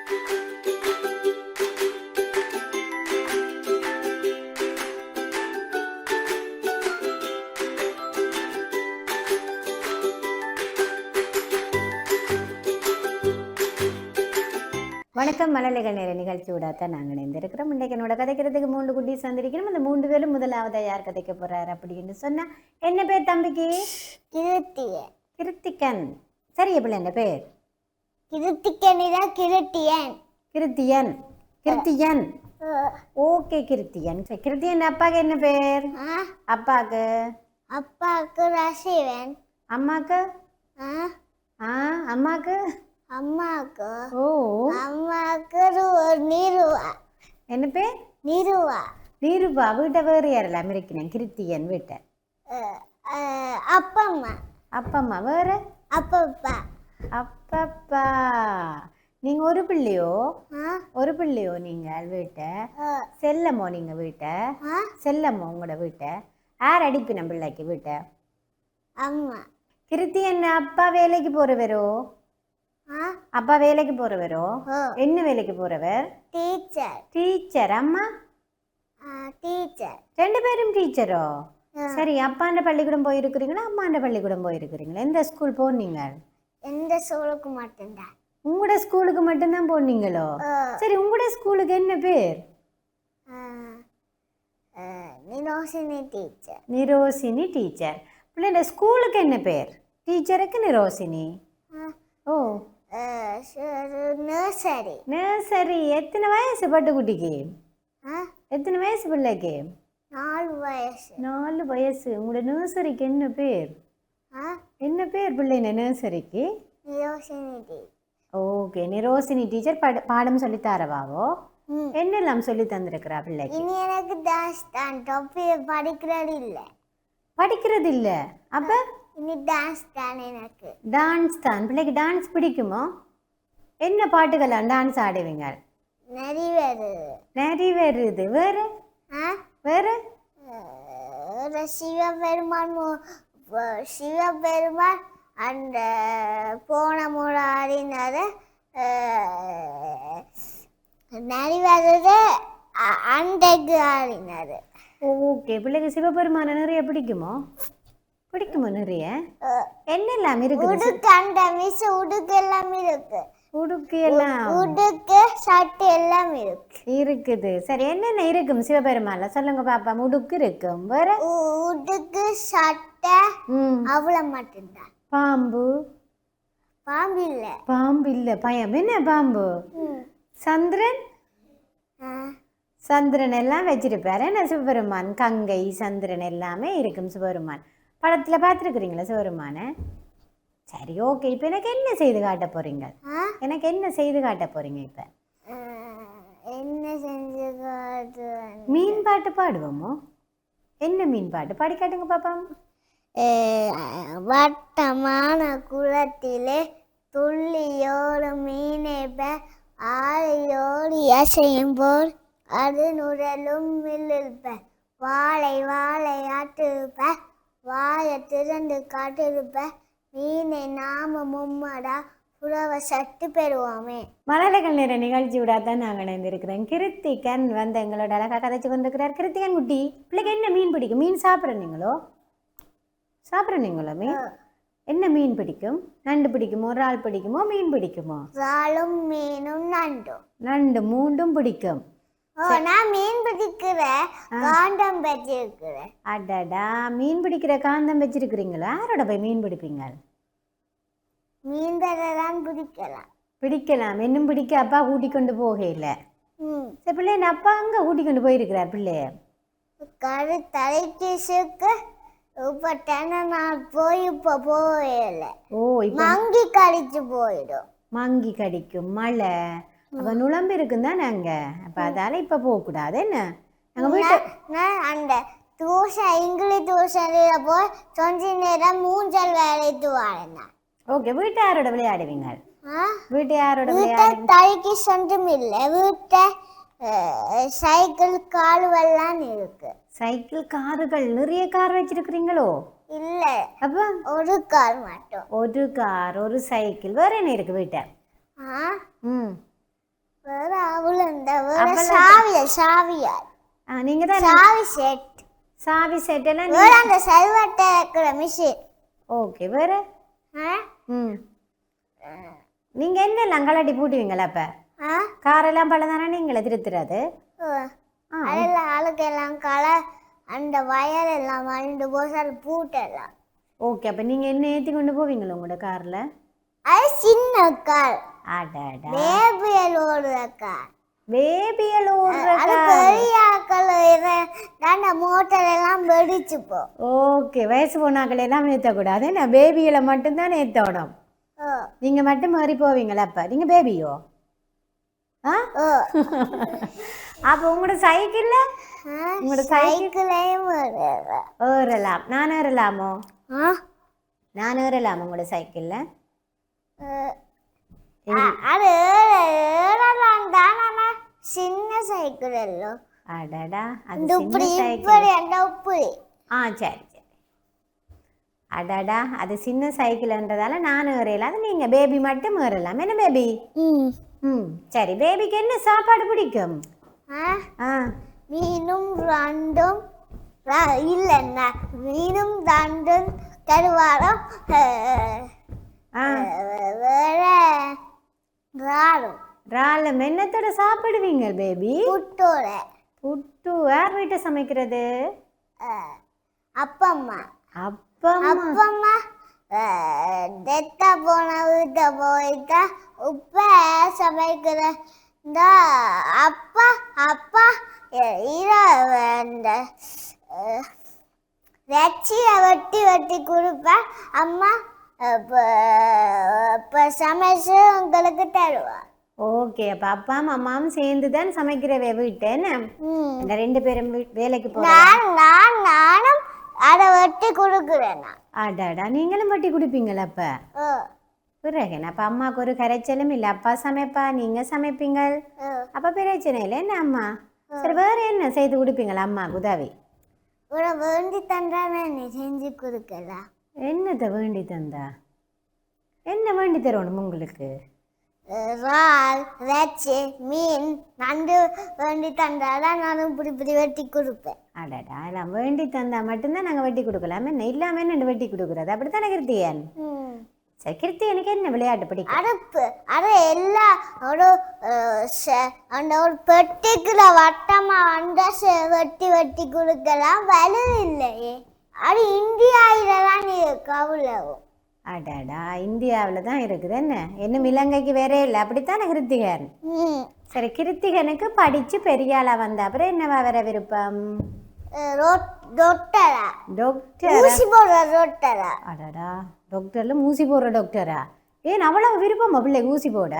வணக்கம். மழலைகள் நேர நிகழ்ச்சியோட தான் நாங்கள் இணைந்திருக்கிறோம். இன்றைக்கு என்னோட கதைக்கிறதுக்கு 3 குட்டீஸ் வந்திருக்கிறோம். அந்த 3 பேரும் முதலாவதா யார் கதைக்க போறாரு அப்படின்னு சொன்னா, என்ன பேர் தம்பிக்கு? கிருத்திகன். சரி, எப்படி என்ன பேர்? கிருத்தியன். ஓகே, கிருத்தியன். கிருத்தியன் அப்பாக்கு என்ன பேர்? அப்பாக்கு ரசிவன். அம்மாக்கு? அம்மாக்கு நீருவா. என்ன பேர்? நீருவா. வீட்டை வேறு யாரெல்லாம் இருக்கிறேன்? கிருத்தியன் வீட்டை. அப்பம்மா வேற? அப்பப்பா. நீங்க ஒரு பிள்ளையோ நீங்கள் வீட்டை? செல்லமோ நீங்க வீட்டை? செல்லமோ உங்களோட வீட்டை? யார் அடிப்பின பிள்ளைக்கு வீட்டை? அம்மா. கிருத்தியன் அப்பா வேலைக்கு போறவரோ? அப்பா வேலைக்கு போறவரோ? என்ன வேலைக்கு போறவர்? டீச்சர். அம்மா? டீச்சர். 2 பேரும் டீச்சரோ? சரி, அப்பாண்ட பள்ளிக்கூடம் போயிருக்கிறீங்களா அம்மாண்ட பள்ளிக்கூடம் போயிருக்கிறீங்களா? எந்த ஸ்கூல் போனீங்க? எந்த ஸ்கூலுக்கு மட்டும்தான். உங்களோட ஸ்கூலுக்கு மட்டும்தான் போனீங்களோ? சரி, உங்களோட ஸ்கூலுக்கு என்ன பேர்? நிரோசினி டீச்சர். பிள்ளைங்க ஸ்கூலுக்கு என்ன பேர்? டீச்சருக்கு நிரோசினி. ஓ, நர்சரி. எத்தனை வயசு பட்டுக்குட்டிக்கு? எத்தனை வயசு பிள்ளைக்கு? 4 வயசு. உங்களோட நர்சரிக்கு என்ன பேர்? என்ன பேர் பிள்ளைங்க நர்சரிக்கு? Okay, நிரோசினி teacher. பாடம் சொல்லி தரவாவோ? என்னெல்லாம் சொல்லி தந்திருக்கிறா பிள்ளைக்கு? எனக்கு டான்ஸ் தான். படிக்கிறது இல்ல. அப்ப டான்ஸ் தான். எனக்கு டான்ஸ் தான். பிள்ளைக்கு டான்ஸ் பிடிக்குமோ? என்ன பாட்டுகள்லாம் டான்ஸ் ஆடுவீங்க? நிறைய வருது. வேற சிவபெருமான் அந்த போன முறை ஆடினது நிறைய அண்டைக்கு ஆடினது. ஓகே, பிள்ளைக்கு சிவபெருமான நிறைய பிடிக்குமோ? நிறைய. என்னெல்லாம் இருக்கு? உடுக்கு சட்டை எல்லாம் இருக்குது. சரி, என்னென்ன இருக்கும் சிவபெருமான்ல சொல்லுங்க பாப்பா. உடுக்கு இருக்கும். வேற? உடுக்கு சட்டை அவ்வளவு மட்டும்தான். பாம்பு இல்ல. பயம். என்ன பாம்பு? சந்திரன் எல்லாம் வச்சிருப்பாரு. என்ன சிவபெருமான்? கங்கை, சந்திரன் எல்லாமே இருக்கும் சிவபெருமான். படத்துல பார்த்துருக்குறீங்களா சிவபெருமான? சரி, ஓகே. இப்ப எனக்கு என்ன செய்து காட்ட போறீங்க? இப்ப என்ன செஞ்சு மீன் பாட்டு பாடுவோமோ? என்ன மீன் பாட்டு பாடி காட்டுங்க பாப்பா. வட்டமான குளத்திலே துள்ளியோடு மீனேப்ப ஆளையோடு அசையும் போல் அது நுழலும் மில்லிருப்ப வாழை ஆட்டிருப்ப வாயை திறந்து காட்டிருப்ப மீனை நாம மும்மடா புலவ சட்டு பெறுவோமே. மழலைகள் நேர நிகழ்ச்சி விடாதான் நாங்கள் இணைந்திருக்கிறோம். கிருத்திகன் வந்து எங்களோட அழகாக கதைச்சு கொண்டிருக்கிறார். கிருத்திகன் குட்டி, பிள்ளைக்கு என்ன மீன் பிடிக்கும்? மீன் சாப்பிட்றீங்களோ? மீன் என்ன மீன் பிடிக்கும்? நண்டு பிடிக்குமோ? இறால் பிடிக்குமோ? மீன் பிடிக்குமோ? இறாலும் மீனும் நண்டு 3ம் பிடிக்கும். நான் மீன் பிடிக்கிற காண்டம் வச்சிருக்கிறேன். அடடா, மீன் பிடிக்கிற காந்தம் வச்சிருக்கிறீங்களா? யாரோட போய் மீன் பிடிப்பீங்க? மீன் தான் பிடிக்கலாம். இன்னும் பிடிக்க அப்பா கூட்டி கொண்டு போகல. சரி, பிள்ளை அப்பா அங்க கூட்டி கொண்டு போயிருக்கிறார் பிள்ளைய தலைக்கு நான் போய் போகல. மங்கி கடிச்சு போயிடும். மங்கி கடிக்கும். மழை அப்ப நுழம்பு இருக்குன்னு தான் நாங்க. அப்ப அதால இப்ப போக கூடாது. என்ன நாங்க வீட்டு அந்த இங்கிலீஷ் டியூஷன்ல போய் கொஞ்ச நேரம் மூஞ்சல் வேலைத்து வாழனா. ஓகே, வீட்டு யாரோட விளையாடுவீங்க? தலைக்கு சொந்தம் இல்ல. வீட்டை சைக்கிள் காருவெல்லாம் இருக்கு. சைக்கிள் கார்கள் நிறைய கார் வச்சிருக்கிறீங்களோ? இல்ல, அப்ப ஒரு கார் மட்டும். ஒரு கார், ஒரு சைக்கிள். வேற என்ன இருக்கு வீட்டை? வேற அவளுந்த வேற அப்பெல்லாம் சாவியால் நீங்க தான் சாவி செட் சாவி செட் எல்லாம் வேற அந்த செல்வட்டை இருக்கிற மிஷின். ஓகே வேற ம் நீங்க என்னெல்லாம் கலட்டி பூட்டுவீங்களா அப்ப காரெல்லாம் பழதானே நீங்களே திருத்துறது அதெல்லாம் ஆளுக்கெல்லாம் அந்த வயர் எல்லாம் மண்டு போசால் பூட்டெல்லாம். ஓகே அப்ப நீங்க என்ன ஏத்தி கொண்டு போவீங்களா உங்களோட கார்ல? அது சின்ன கார். அடடா பேபியல் ஓடுற கார். பேபியல் ஓடுற அது பெரிய ஆக்கள் தாண்ட மோட்டர் எல்லாம் வெடிச்சு போ. ஓகே வயசு போனாக்கள் எல்லாம் ஏற்றக்கூடாது நான் பேபிகளை மட்டும்தான் ஏற்றணும். நீங்க மட்டும் மாறி போவீங்களா அப்ப நீங்க பேபியோ? அப்ப உங்களோட சைக்கிள்ல உங்களோட சைக்கிளையும் ஏறலாம். நான் ஏறலாமோ? நான் ஏறலாமா உங்களோட சைக்கிள்ல? அது ஏறலாம் தானே சின்ன சைக்கிள் எல்லாம். அடடா அது இப்படி சின்ன இப்படி சைக்கிள். அந்த இப்படி. சரி சரி. அடடா அது சின்ன சைக்கிள்ன்றதால நான் ஏறலாம். அது நீங்க பேபி மட்டும் ஏறலாம். என்ன பேபி? ம் சரி. பேபிக்கு என்ன சாப்பாடு பிடிக்கும்? மீனும் ரெண்டும் இல்லைன்னா மீனும் ரெண்டும் கருவாடும் வேற ராடும். ராலம் என்னத்தோட சாப்பிடுவீங்க பேபி? புட்டோட. புட்டு யார் வீட்டை சமைக்கிறது? அப்பம்மா. அப்பம்மா டெத்தா போன வீட்டை போயிட்டா உப்ப சமைக்கிற அப்பா அப்பா இந்த வெச்சியை வெட்டி வெட்டி கொடுப்பேன். அம்மா இப்போ சமைச்சு உங்களுக்கு தருவா. ஓகே அப்ப அப்பாவும் அம்மாவும் சேர்ந்து தான் சமைக்கிறவே வீட்டேன்னு இந்த ரெண்டு பேரும் வேலைக்கு போறேன். நானும் அதை வெட்டி கொடுக்குறேன். அடாடா நீங்களும் வெட்டி கொடுப்பீங்களா? அப்ப பிறகு அப்ப அம்மாவுக்கு ஒரு கரைச்சலும் இல்லை. அப்பா சமைப்பா நீங்க சமைப்பீங்க. அப்ப பிரச்சனை இல்லை என்ன அம்மா? சரி வேற என்ன செய்து கொடுப்பீங்களா அம்மாவுக்கு உதவி? வேண்டி தந்தானே நீ செஞ்சு கொடுக்கலாம். என்னத்தை வேண்டி தந்தா? என்ன வேண்டி தரணும் உங்களுக்கு? இறால் இறைச்சி மீன் நண்டு வேண்டி தந்தாதான் நானும் இப்படி இப்படி வெட்டி கொடுப்பேன். அடடா எல்லாம் வேண்டி தந்தா மட்டும்தான் நாங்கள் வெட்டி கொடுக்கலாம். என்ன இல்லாம என்ன வெட்டி கொடுக்குறது? அப்படித்தானே கிருத்தியன்? சரி கிருத்தியனுக்கு என்ன விளையாட்டு பிடிக்கும்? அடுப்பு அது எல்லாம் அந்த ஒரு பெட்டிக்குள்ள வட்டமா அந்த வெட்டி வெட்டி கொடுக்கலாம். வலு இல்லையே அது இந்தியாவில தான் இருக்கு. அவ்வளவு. அடாடா இந்தியாவில் தான் இருக்குது. என்ன இன்னும் இலங்கைக்கு வேற இல்லை. அப்படித்தானே கிருத்திகன்? சரி கிருத்திகனுக்கு படிச்சு பெரிய ஆளா வந்த அப்புறம் என்னவா வர விருப்பம்? டாக்டரா. டாக்டர் ஊசி போடுற டாக்டரா. அடடா டாக்டர்ல ஊசி போடுற டாக்டரா? ஏன் அவ்வளவு விருப்பமா பிள்ளை ஊசி போட?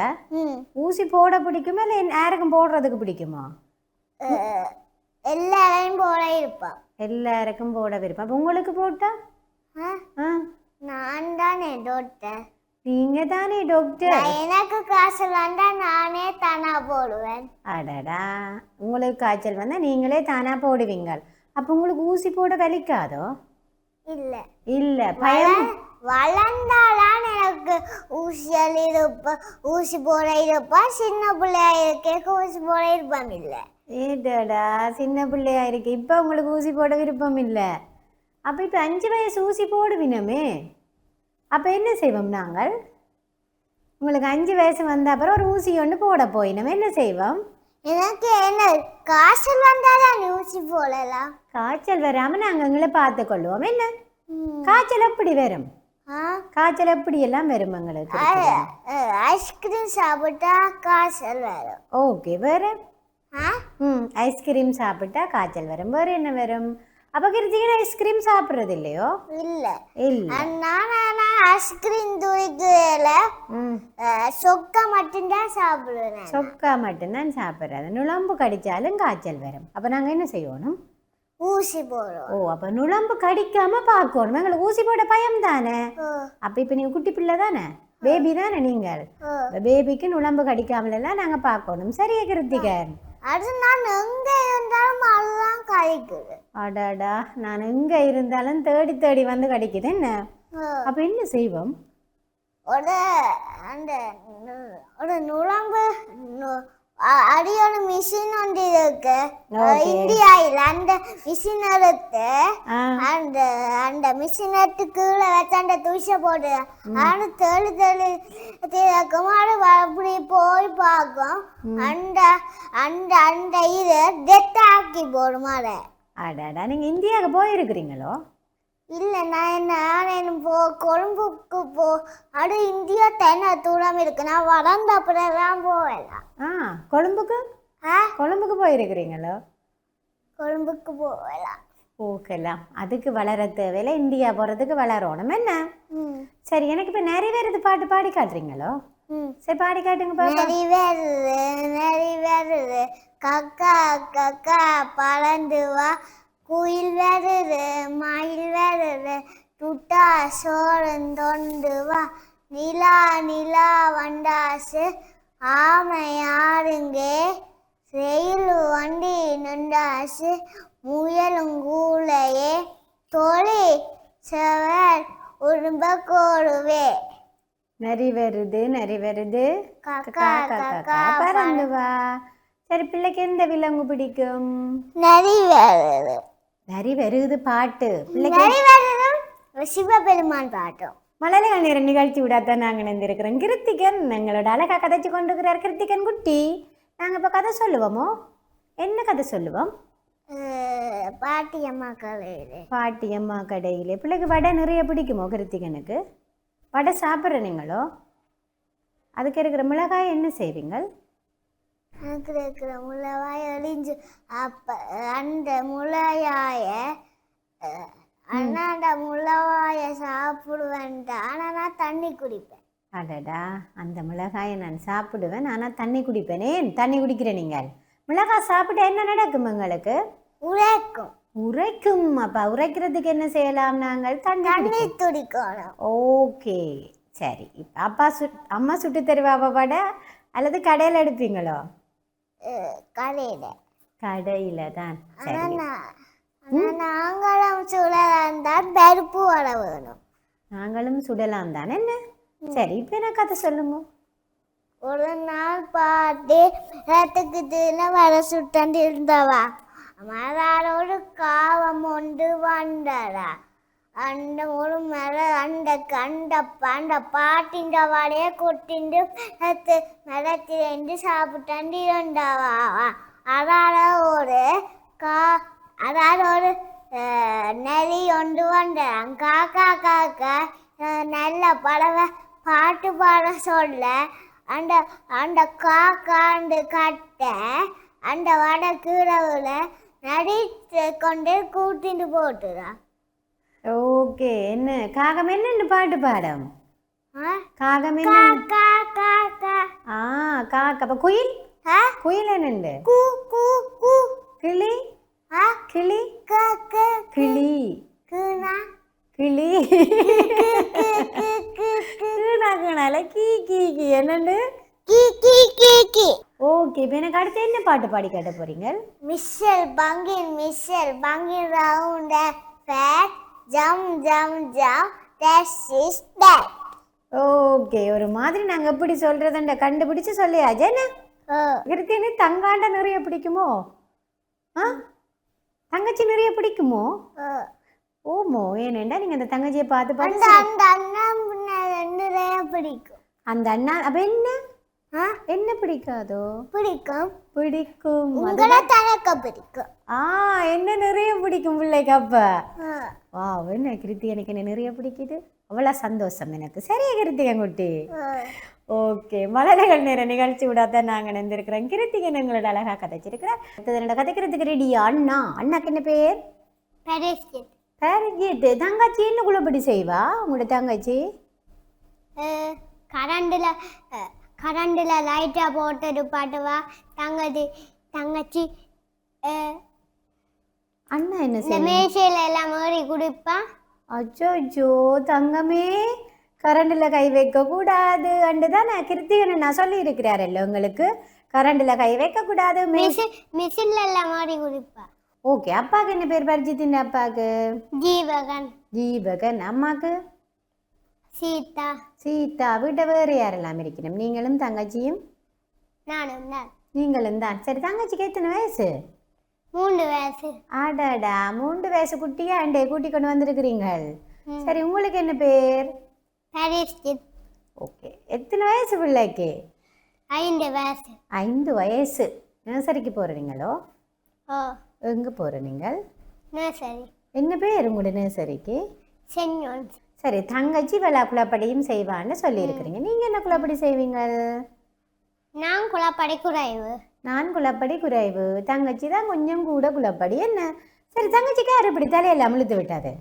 ஊசி போட பிடிக்குமா இல்லை யாருக்கும் போடுறதுக்கு பிடிக்குமா? எல்லாரையும் போட இருப்பா. எல்லாருக்கும் போட விருப்பம். அப்ப உங்களுக்கு போட்டா? நான் தானே டாக்டர். நீங்க தானே டாக்டர். எனக்கு காய்ச்சல் வந்தா நானே தானா போடுவேன். அடடா உங்களுக்கு காய்ச்சல் வந்தா நீங்களே தானா போடுவீங்க. அப்ப உங்களுக்கு ஊசி போட வலிக்காதோ? இல்ல இல்ல பயம். வளர்ந்தாதான் எனக்கு ஊசியால் இருப்ப ஊசி போட இருப்பா. சின்ன பிள்ளையா இருக்க ஊசி போட இருப்பம் இல்ல. ஏடா சின்ன பிள்ளையா இருக்கு இப்ப உங்களுக்கு ஊசி போட விருப்பம் இல்ல. அப்ப இப்ப 5 வயசு ஊசி போடுவினமே. அப்ப என்ன செய்வோம் நாங்கள்? உங்களுக்கு 5 வயசு வந்த அப்புறம் ஒரு ஊசி ஒன்று போட போயினோம். என்ன செய்வோம்? எனக்கு என்ன காய்ச்சல் வந்தாதான் ஊசி போடலாம். காய்ச்சல் வராம நாங்க எங்களை பார்த்து கொள்வோம். என்ன காய்ச்சல் எப்படி வரும்? காய்ச்சல் எப்படி எல்லாம் வரும் எங்களுக்கு? ஐஸ்கிரீம் சாப்பிட்டா காய்ச்சல் வரும். ஓகே வேற? ஐஸ்கிரீம் சாப்பிட்டா காய்ச்சல் வரும். வேற என்ன வரும்? அப்ப கிருத்திகன் ஐஸ்கிரீம் சாப்பிடுறது இல்லையோ? இல்ல இல்ல நான் ஐஸ்கிரீம் துளிக்கல சொக்கா மட்டும்தான் சாப்பிடுவேன். சொக்கா மட்டும்தான் சாப்பிடுறது. நுழம்பு கடிச்சாலும் காய்ச்சல் வரும். அப்ப நாங்க என்ன செய்யணும்? ஊசி போடுவோம். ஓ அப்ப நுழம்பு கடிக்காம பார்க்கணும். எங்களுக்கு ஊசி போட பயம் தானே. அப்ப இப்ப நீங்க குட்டி பிள்ளை தானே, பேபி தானே நீங்கள். பேபிக்கு நுழம்பு கடிக்காமல் எல்லாம் நாங்க பார்க்கணும். சரியா கிருத்திகன்? அது நான் எங்க இருந்தாலும் அதுதான் கடிக்குது. அடாடா நான் எங்க இருந்தாலும் தேடி தேடி வந்து கடிக்குது. என்ன அப்ப என்ன செய்வோம்? அந்த ஒரு நுழம்பு அடியோட மிஷின் ஒன்று இருக்கு Okay. இந்தியாவில் அந்த மிஷின் எடுத்து ஆ அந்த அந்த மிஷின் எடுத்து கீழே வச்சு அந்த தூசை போட்டு அது தெளி தெளி திறக்கும் அது அப்படி போய் பார்க்கும் அந்த அந்த அந்த இது டெத் ஆக்கி போடும் அதை அடாடா நீங்கள் இந்தியாவுக்கு போயிருக்கிறீங்களோ? இல்லை நான் கொழும்புக்கு அது இந்தியா தென்னை தூரம் இருக்கு நான் வளர்ந்த அப்புறம் போகலாம் ஆ கொழும்புக்கு கொழும்புக்கு போயிருக்கிறீங்களோ? கொழும்புக்கு போகலாம் போகலாம். அதுக்கு வளர தேவையில்லை, இந்தியா போகிறதுக்கு வளரணும் என்ன? சரி, எனக்கு இப்போ நிறைவேறது பாட்டு பாடி காட்டுறீங்களோ? சரி பாடி காட்டுங்க பாப்பா. நிறைவேறுது கக்கா கக்கா பறந்து வா குயில் வருது மயில் வருது துட்டா சோழன் தொண்டு வா நிலா நிலா வண்டாசு ஆமை ஆடுங்கே செயலு வண்டி நண்டாசு முயலும் கூலையே தொலை செவர் உரும்ப கோடுவே நிறைவேறுது நிறைவேறுது கக்கா கக்கா பறந்து வா. சரி, பிள்ளைக்கு எந்த விலங்கு பிடிக்கும்? நிறைவேறுது நிறைவேறுது பாட்டு பிள்ளைக்கு. நிறைவேறுது சிவபெருமான் பாட்டும் மலையாள நேர நிகழ்ச்சி விடாதான் நாங்கள் நினைந்திருக்கிறோம். கிருத்திகன் எங்களோட அழகா கதைச்சு கொண்டு இருக்கிறார். கிருத்திகன் குட்டி, நாங்கள் இப்போ கதை சொல்லுவோமோ? என்ன கதை சொல்லுவோம்? பாட்டியம்மா கதையிலே. பாட்டியம்மா கடையிலே. பிள்ளைக்கு வடை நிறைய பிடிக்குமோ கிருத்திகனுக்கு? வடை சாப்பிட்ற நீங்களோ? அதுக்கு இருக்கிற மிளகாய் என்ன செய்வீங்கள்? எனக்கு இருக்கிற முளைவாய் எழிஞ்சு அப்ப அந்த முளையாய அண்ணாண்ட முளைவாய சாப்பிடுவேன்ட்டு ஆனால் நான் தண்ணி குடிப்பேன். அடடா, அந்த மிளகாயை நான் சாப்பிடுவேன், ஆனால் தண்ணி குடிப்பேன். ஏன் தண்ணி குடிக்கிற நீங்கள்? மிளகாய் சாப்பிட்டு என்ன நடக்கும் எங்களுக்கு? உரைக்கும். உரைக்கும். அப்போ உரைக்கிறதுக்கு என்ன செய்யலாம் நாங்கள்? தண்ணி துடிக்கணும். ஓகே, சரி. இப்போ அம்மா சுட்டு தருவா வடை அல்லது கடையில் எடுப்பீங்களோ? கடையில். கடையில் தான். சரி, நாங்களும் சுடலாம் தான் பருப்பு வடை வேணும். நாங்களும் சுடலாம் தான். என்ன? சரி, இப்போ என்ன கதை சொல்லுங்க. ஒரு நாள் பாட்டு ரத்துக்கு தின வர சுட்டண்டு இருந்தவா மதாரோடு காவம் ஒன்று வந்தடா அந்த ஒரு மர அந்த கண்ட அந்த பாட்டின்ற வாடையே கொட்டிண்டு மரத்திலேருந்து சாப்பிட்டாண்டு இருந்தாவா அதால ஒரு நெறி ஒன்று வந்தான் காக்கா காக்கா நல்ல பறவை பாட்டு பாட சொல்ல அந்த அந்த காக்காண்டு கட்ட அந்த வடை கீழவுல நடித்து கொண்டு கூட்டிட்டு போட்டுடா. ஓகே, என்ன காகம் என்னன்னு பாட்டு பாடம்? காகம் என்ன? காக்கா காக்கா. காக்கா. அப்ப குயில்? குயில் என்னண்டு? கூ கூ கூ. கிளி? கிளி? காக்கா கிளி. கூனா கிளி. கீழா கீழால கீ கீ கீ என்னண்டு? கீ கீ கீ கீ. ஓகே, இப்போ எனக்கு அடுத்து என்ன பாட்டு பாடி காட்ட போறீங்க? மிஷல் பங்கின் ரவுண்ட் ஃபேட் ஜம் ஜம் ஜம் தட் இஸ் தட். ஓகே, ஒரு மாதிரி நாங்க எப்படி சொல்றதுன்ற கண்டுபிடிச்சு சொல்லியாச்சு. என்ன கிருத்தினு தங்காண்ட நிறைய பிடிக்குமோ? தங்கச்சி நிறைய பிடிக்குமோ? ஓமோ, ஏனேண்டா நீங்க அந்த தங்கச்சியை பார்த்து பார்த்து அந்த அண்ணா நிறைய பிடிக்கும். அந்த அண்ணா அப்ப என்ன பிடிக்காதோ? பிடிக்கும். பிடிக்கும். உங்களை தனக்கு பிடிக்கும். என்ன நிறைய பிடிக்கும் பிள்ளைக்கு. அப்ப வா, என்ன கிருத்தி எனக்கு என்ன நிறைய பிடிக்குது, அவ்வளோ சந்தோஷம் எனக்கு. சரியா கிருத்திகன் குட்டி? ஓகே, மலர்கள் நேர நிகழ்ச்சி விடாதான் நாங்கள் நினைந்திருக்கிறோம். கிருத்திகன் எங்களோட அழகா கதைச்சிருக்கிறேன். என்னோட கதைக்கிறதுக்கு ரெடியா? அண்ணாக்கு என்ன பேர்? பேரகேட். தங்கச்சி என்ன குழப்படி செய்வா உங்களோட தங்கச்சி? கரண்டில் லைட்டாக போட்டு பாட்டுவா தங்கச்சி. அண்ணா என்ன செய்ய? மேசையில் எல்லாம் மாறி குடிப்பா. அச்சோ தங்கமே, கரண்டில் கை வைக்க கூடாது அண்டு தான் நான் கிருத்திகனை நான் சொல்லி இருக்கிறாரல்ல உங்களுக்கு, கரண்டில் கை வைக்க கூடாது. மிஷின்ல எல்லாம் மாறி குடிப்பா. ஓகே, அப்பாவுக்கு என்ன பேர்? பரிஜித்தின் அப்பாவுக்கு ஜீவகன். அம்மாக்கு சீதா. வீட்டை வேறு யாரெல்லாம் இருக்கணும்? நீங்களும் தங்கச்சியும்? நானும் தான் நீங்களும் தான். சரி, தங்கச்சிக்கு எத்தனை வயசு? 3 வயசு. ஆடாடா, 3 வயசு குட்டியா அண்டே கூட்டி கொண்டு வந்திருக்கிறீங்கள். ம். சரி, உங்களுக்கு என்ன பேர்? பரிஸ்கித். ஓகே. எத்தனை வயசு பிள்ளைக்கு? 5 வயசு. 5 வயசு. நர்சரிக்கு போகிறீங்களோ? ஓ, எங்கே போகிற நீங்கள்? நர்சரி. என்ன பேர் உங்களோட நர்சரிக்கு? Send John's. சரி, தங்கச்சி விழா குளப்படியும் செய்வான்னு சொல்லியிருக்கிறீங்க. நீங்கள் என்ன குளப்படி செய்வீங்க? நான் குளப்படி குறைவு. நான் குளப்படி குறைவு, தங்கச்சி தான் கொஞ்சம் கூட குளப்படி. என்ன? சரி, தங்கச்சிக்கு யார் இப்படி தலையெல்லாம் இழுத்து விட்டாது?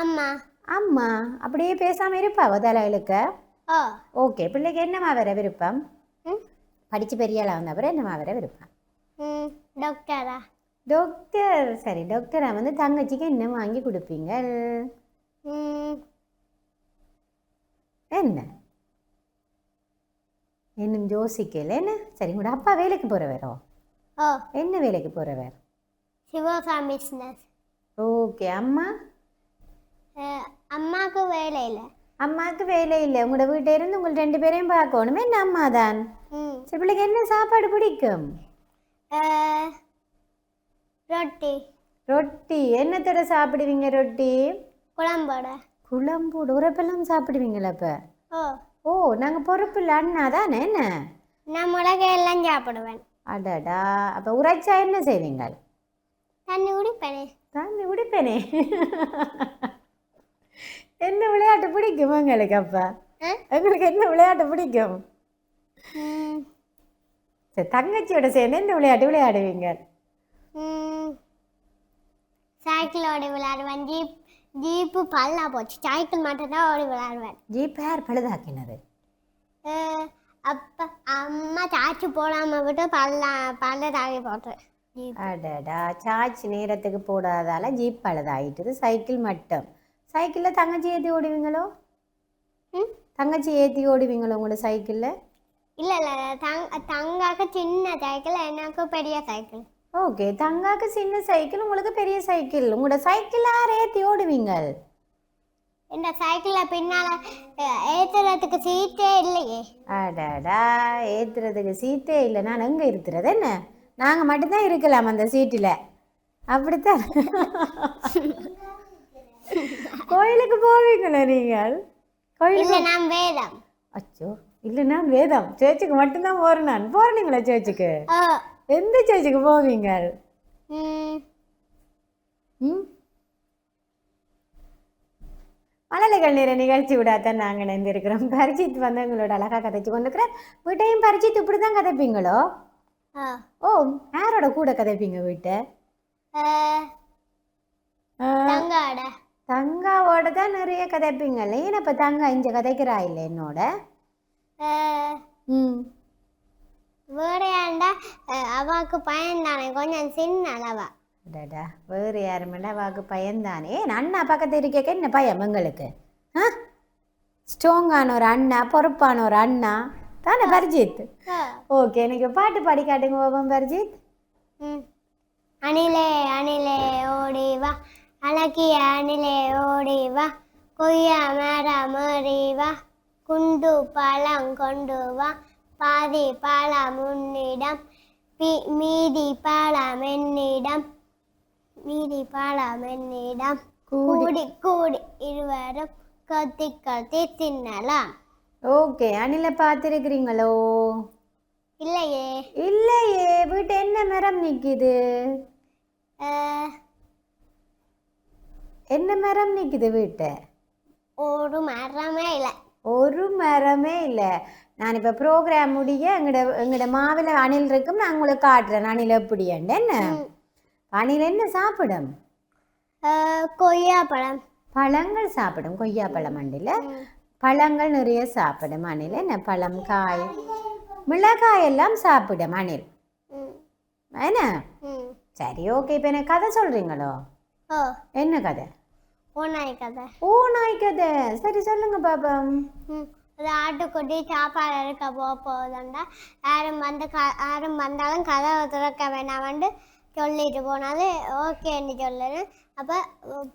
அம்மா. அம்மா அப்படியே பேசாமல் இருப்பாவோ தலையிலுக்க? ஓ. ஓகே. பிள்ளைக்கு என்னம்மா வர விருப்பம்? ம். படித்து பெரிய ஆளாக வந்தப்பறம் என்னம்மா வர விருப்பம்? டாக்டரா. டாக்டர். சரி, டாக்டரா வந்து தங்கச்சிக்கு என்ன வாங்கி கொடுப்பீங்க? என்ன இன்னும் யோசிக்கல. என்ன? சரி, உங்களோட அப்பா வேலைக்கு போகிறவரோ? ஓ. என்ன வேலைக்கு போகிறவர்? சிவகா பிஸ்னஸ். ஓகே. அம்மா? அம்மாவுக்கு வேலை இல்லை. அம்மாவுக்கு வேலை இல்லை. உங்களோட வீட்டை இருந்து உங்கள் 2 பேரையும் பார்க்கணும். என்ன அம்மா தான்? சரி, பிள்ளைக்கு என்ன சாப்பாடு பிடிக்கும்? ரொட்டி. ரொட்டி. என்னத்தோட சாப்பிடுவீங்க ரொட்டி? குழம்போட. குழம்போட உரப்பெல்லாம் சாப்பிடுவீங்களா? அப்போ ஓ. ஓ, நாங்கள் பொறுப்பு இல்லை அண்ணா தானே. என்ன? நான் மிளகாயெல்லாம் சாப்பிடுவேன். அடடா, அப்போ உரைச்சா என்ன செய்வீங்க? தண்ணி குடிப்பேனே. தண்ணி குடிப்பேனே. என்ன விளையாட்டு பிடிக்கும் உங்களுக்கு? அப்போ உங்களுக்கு என்ன விளையாட்டு பிடிக்கும்? சரி, தங்கச்சியோட சேர்ந்து என்ன விளையாட்டு விளையாடுவீங்க? சைக்கிள் ஓடி விளையாடுவேன். ஜீப்பு பல்லா போச்சு. சைக்கிள் மட்டும் தான் ஓடி விளையாடுவேன். ஜீப் யார் பழுதாக்கினது? அப்போ அம்மா சாச்சு போடாம விட்டு பல்ல தாவி போட்டு. அடடா, சார்ஜ் நேரத்துக்கு போடாதால ஜீப் பழுதாயிட்டுது. சைக்கிள் மட்டும். சைக்கிளில் தங்கச்சி ஏற்றி ஓடுவீங்களோ? தங்கச்சி ஏற்றி ஓடுவீங்களோ உங்களோட சைக்கிளில்? இல்லை இல்லை, தங்காக்கு சின்ன சைக்கிள், எனக்கு பெரிய சைக்கிள். ஓகே. தங்காக்கு சின்ன சைக்கிள், உங்களுக்கு பெரிய சைக்கிள். உங்களோட சைக்கிள் யார் ஏற்றி ஓடுவீங்க? இந்த சைக்கிளில் பின்னால் ஏற்றுறதுக்கு சீட்டே இல்லையே. அடடா, ஏற்றுறதுக்கு சீட்டே இல்லை. நான் எங்கே இருக்கிறது? என்ன, நாங்கள் மட்டும்தான் இருக்கலாம் அந்த சீட்டில். அப்படித்தான். கோயிலுக்கு போவீங்களா நீங்கள்? கோயிலுக்கு? நான் வேதம். அச்சோ, இல்லை, நான் வேதம். சேர்ச்சுக்கு மட்டும்தான் போகிறேன். நான் போகிறீங்களா சேர்ச்சுக்கு? எந்த சேர்ச்சுக்கு போவீங்க? மழலைகள் நேர நிகழ்ச்சி விடாதான் நாங்கள் நினைந்திருக்கிறோம். பரிச்சித்து வந்து எங்களோட அழகாக கதைச்சு கொண்டுக்கிறேன். வீட்டையும் பரிச்சித்து இப்படி தான் கதைப்பீங்களோ? ஓ, யாரோட கூட கதைப்பீங்க வீட்டை? தங்காவோட தான் நிறைய கதைப்பீங்கல்ல. ஏன்னா இப்போ தங்கா இங்கே கதைக்கிறா இல்லை என்னோட? வேறையாண்டா அவாக்கு பயன்தானே, கொஞ்சம் சின்ன அளவா. அடடா, வேறு யாருமெண்டா அவாக்கு பயன்தானே. அண்ணா பக்கத்து இருக்க என்ன பயம் எங்களுக்கு? ஸ்ட்ராங்கான ஒரு அண்ணா, பொறுப்பான ஒரு அண்ணா தானே பரிஜித்? ஓகே, எனக்கு பாட்டு பாடி காட்டுங்க பாபம் பரிஜித். அணிலே அணிலே ஓடி வா, அழகிய அணிலே ஓடி வா, கொய்யா மரம் ஏறி வா, குண்டு பழம் கொண்டு வா, பாதி பழம் உன்னிடம், மீதி பழம் என்னிடம், மீதி பழம் என்னிடம், கூடி கூடி இருவரும் கொத்தி கொத்தி தின்னலாம். ஓகே. அணில பார்த்துருக்கிறீங்களோ? இல்லையே. இல்லையே. வீட்டு என்ன மரம் நிற்குது? என்ன மரம் நிற்குது வீட்டை? ஒரு மரமே இல்லை. ஒரு மரமே இல்லை. நான் இப்போ ப்ரோக்ராம் முடிய எங்களோட மாவில் அணில் இருக்கும். நான் உங்களுக்கு காட்டுறேன் அணில் எப்படி. என்ன அணில் என்ன சாப்பிடும்? கொய்யா பழம். பழங்கள் சாப்பிடும். கொய்யா பழம் அண்டில் பழங்கள் நிறைய சாப்பிடும் அணில். என்ன பழம், காய், மிளகாய் எல்லாம் சாப்பிடும் அணில். என்ன? சரி, ஓகே. இப்போ எனக்கு கதை சொல்கிறீங்களோ? என்ன கதை? ஓநாய் கதை. ஓநாய் கதை. சரி, சொல்லுங்க பாப்பம். ஒரு ஆட்டுக்குட்டி சாப்பாடு இருக்க போகுதுண்டா. யாரும் வந்தாலும் கதவை திறக்க வேணாமண்டு சொல்லிட்டு போனாது. ஓகேன்னு சொல்லுது. அப்போ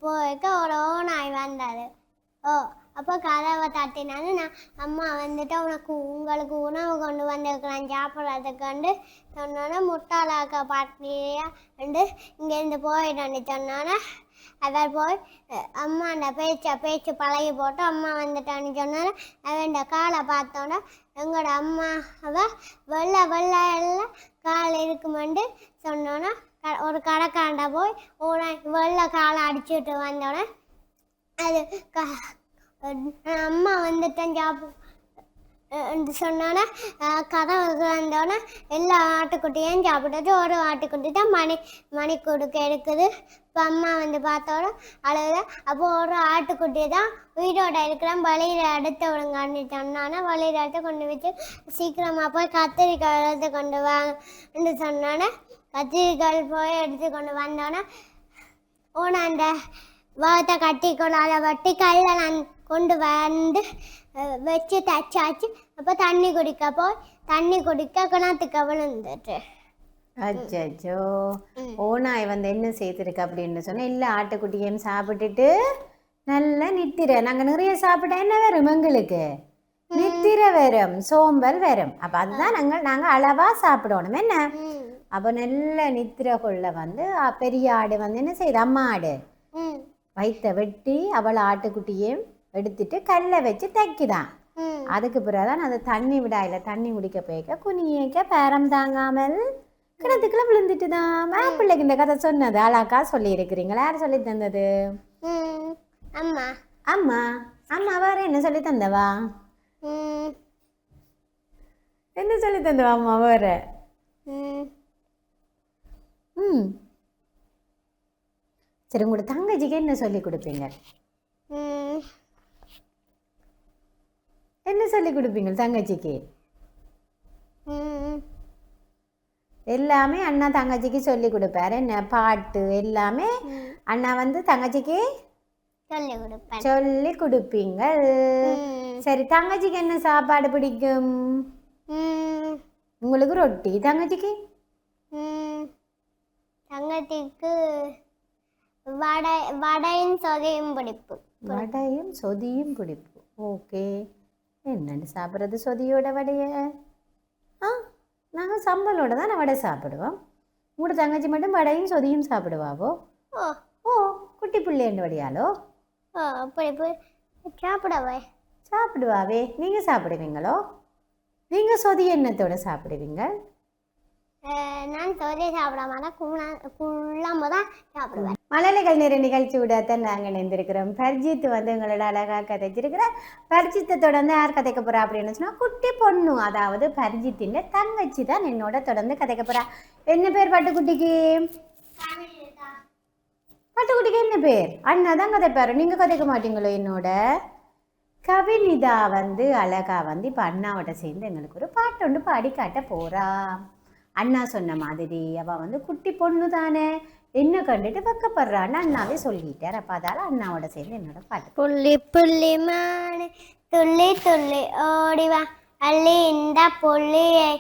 போய்க்க ஒரு ஓநாய் வந்தார். அப்போ கதவை தட்டினாலும் நான் அம்மா வந்துட்டு உங்களுக்கு உணவு கொண்டு வந்திருக்கிறேன் சாப்பிட்றதுக்கு சொன்னோன்னே முட்டாளாக்க பாட்டியா இங்கேருந்து போயிட்டு சொன்னோன்னே அவர் போய் அம்மாண்ட பேச்சு பழகி போட்டு அம்மா வந்துட்டான்னு சொன்னோன்னே அவன் காலை பார்த்தோன்னே எங்களோட அம்மாவை வெள்ளை எல்லாம் கால் இருக்குமெண்டு சொன்னோன்னே ஒரு கடைக்காண்ட போய் வெள்ளை காலை அடிச்சுட்டு வந்தோடனே அது அம்மா வந்துட்டேன் சொன்னோன்னே கதவு வந்தோடனே எல்லா ஆட்டுக்குட்டியும் சாப்பிட்டுட்டு ஒரு ஆட்டுக்குட்டி தான் மணி கொடுக்க எடுக்குது. இப்போ அம்மா வந்து பார்த்தோட அழுகுது. அப்போ ஒரு ஆட்டுக்குட்டி தான் உயிரோட இருக்கிறேன் வழியில் எடுத்து விடுங்கன்னு சொன்னோன்னா வழியில் எடுத்து கொண்டு வச்சு சீக்கிரமாக போய் கத்திரிக்காய் எடுத்து கொண்டு வான்னு சொன்னோன்னே கத்திரிக்காய் போய் எடுத்து கொண்டு வந்தோன்னே அந்த வாத்தை கட்டிக்கொண்டு அதை வட்டி கையில் நான் கொண்டு வந்து வச்சு தச்சாச்சு. அப்போ தண்ணி குடிக்க கிணத்துக்கு விழுந்துட்டு. அச்சோ ஓனாய் வந்து என்ன செய்திருக்கு அப்படின்னு சொன்னா எல்லா ஆட்டுக்குட்டியும் சாப்பிட்டுட்டு நல்லா நித்திரை. நாங்க நிறைய சாப்பிட்டா என்ன வரும் எங்களுக்கு? நித்திரை வரும், சோம்பல் வரும். அப்ப அதுதான் நாங்க அளவா சாப்பிடணும் என்ன. அப்ப நல்ல நித்திரை கொள்ள வந்து பெரிய ஆடு வந்து என்ன செய்யுது, அம்மா ஆடு வயிற்ற வெட்டி அவள் ஆட்டுக்குட்டியும் எடுத்துட்டு கல்லை வச்சு தைக்குதான். அதுக்கு பிறகுதான் அந்த தண்ணி விடாயில தண்ணி குடிக்க போய்க்க குனியக்க பேரம் தாங்காமல் கிணத்துக்குள்ள விழுந்துட்டுதான். மாப்பிள்ளைக்கு இந்த கதை சொன்னது அழகா சொல்லி இருக்கிறீங்களா? யார் சொல்லி தந்தது? அம்மா. அம்மா அம்மா வேற என்ன சொல்லி தந்தவா? என்ன சொல்லி தந்தவா அம்மா வேற? சரி, உங்களோட தங்கச்சிக்கு என்ன சொல்லி கொடுப்பீங்க? என்ன சொல்லி கொடுப்பீங்க தங்கச்சிக்கு? எல்லாமே அண்ணா தங்கச்சிக்கு சொல்லி கொடுப்பாரு. என்ன பாட்டு எல்லாமே அண்ணா வந்து தங்கச்சிக்கு சொல்லி கொடுப்பீங்க. சரி, தங்கச்சிக்கு என்ன சாப்பாடு பிடிக்கும்? உங்களுக்கு ரொட்டி. தங்கச்சிக்கு வடையும் சொதியும் பிடிப்பு. வடையும் சொதியும் பிடிப்பு. ஓகே. என்னன்னு சாப்பிட்றது சொதியோட வடைய? நாங்கள் சம்பளோட தான் வடை சாப்பிடுவோம். உங்களோட தங்கச்சி மட்டும் வடையும் சொதியும் சாப்பிடுவாவோ? ஓ, குட்டி பிள்ளைன்னு வடையாலோ? சாப்பிடுவாவே. நீங்கள் சாப்பிடுவீங்களோ? நீங்கள் சொதி எண்ணத்தோட சாப்பிடுவீங்க? நான் சொதி சாப்பிட மாட்டேன், குள்ளாம தான் சாப்பிடுவேன். மழலைகள் நேர நிகழ்ச்சி விடத்தான் நாங்கள் நினைந்திருக்கிறோம். பரிஜித் வந்து எங்களோட அழகாக கதைச்சிருக்கிறேன். பரிஜித்தை தொடர்ந்து யார் கதைக்க போகிறா அப்படின்னு சொன்னால் குட்டி பொண்ணு, அதாவது பரிஜித்தின் தங்கச்சி தான் என்னோட தொடர்ந்து கதைக்க போகிறா. என்ன பேர் பட்டுக்குட்டிக்கு? பட்டுக்குட்டிக்கு என்ன பேர்? அண்ணா தான் கதைப்பாரு. நீங்கள் கதைக்க மாட்டீங்களோ? என்னோட கவினிதா வந்து அழகா வந்து இப்போ அண்ணாவோட சேர்ந்து எங்களுக்கு ஒரு பாட்டு ஒன்று பாடி காட்ட போகிறா. அண்ணா சொன்ன மாதிரி அவள் வந்து குட்டி பொண்ணு தானே, என்ன கண்டுட்டு பக்கப்படுறான்னு அண்ணாவே சொல்லிட்டார். அப்போ அதால் அண்ணாவோட சேர்ந்து என்னோட பாட்டு. புள்ளி புள்ளி மானே துள்ளி துள்ளி ஓடிவா அள்ளி இந்த புள்ளியை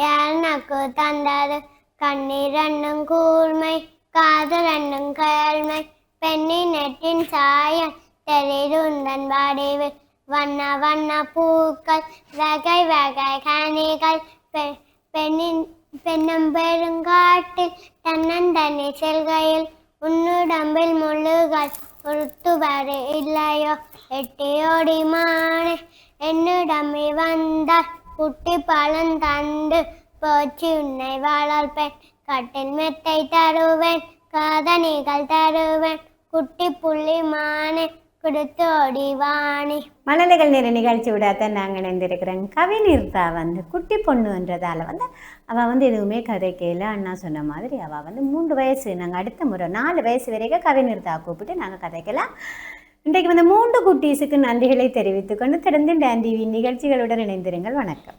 எனக்கு தந்தது கண்ணீர் என்னும் கூர்மை காதல் என்னும் கேள்மை பெண்ணின் நெட்டின் சாயம் தெரிதுந்தன் வடிவில் வண்ண வண்ண பூக்கள் வகை வகை கனிகள் பெண்ணும் பெருங்காட்டில் தன்னந்தனி செல்கையில் உன்னுடம்பில் முள்ளுகள் ஒருத்துவரு இல்லையோ எட்டியோடி மானே என்னுடம்பி வந்தால் குட்டி பழம் தந்து போச்சு உன்னை வளர்ப்பேன் கட்டில் மெத்தை தருவேன் காதணிகள் தருவேன் குட்டி புள்ளி மானே கொடுத்து ஓடிவானே. மழலைகள் நேர நிகழ்ச்சி விடாதான் நாங்கள் நினைந்திருக்கிறோம். கவினிர்தா வந்து குட்டி பொண்ணுன்றதால வந்து அவள் வந்து எதுவுமே கதை கேளு. அண்ணா சொன்ன மாதிரி அவள் வந்து 3 வயசு, நாங்கள் அடுத்த முறை 4 வயசு வரைக்கும் கவினிர்தா கூப்பிட்டு நாங்கள் கதைக்கலாம். இன்றைக்கு வந்து 3 குட்டீஸுக்கு நன்றிகளை தெரிவித்துக்கொண்டு தொடர்ந்து டான் டிவி நிகழ்ச்சிகளுடன் இணைந்திருங்கள். வணக்கம்.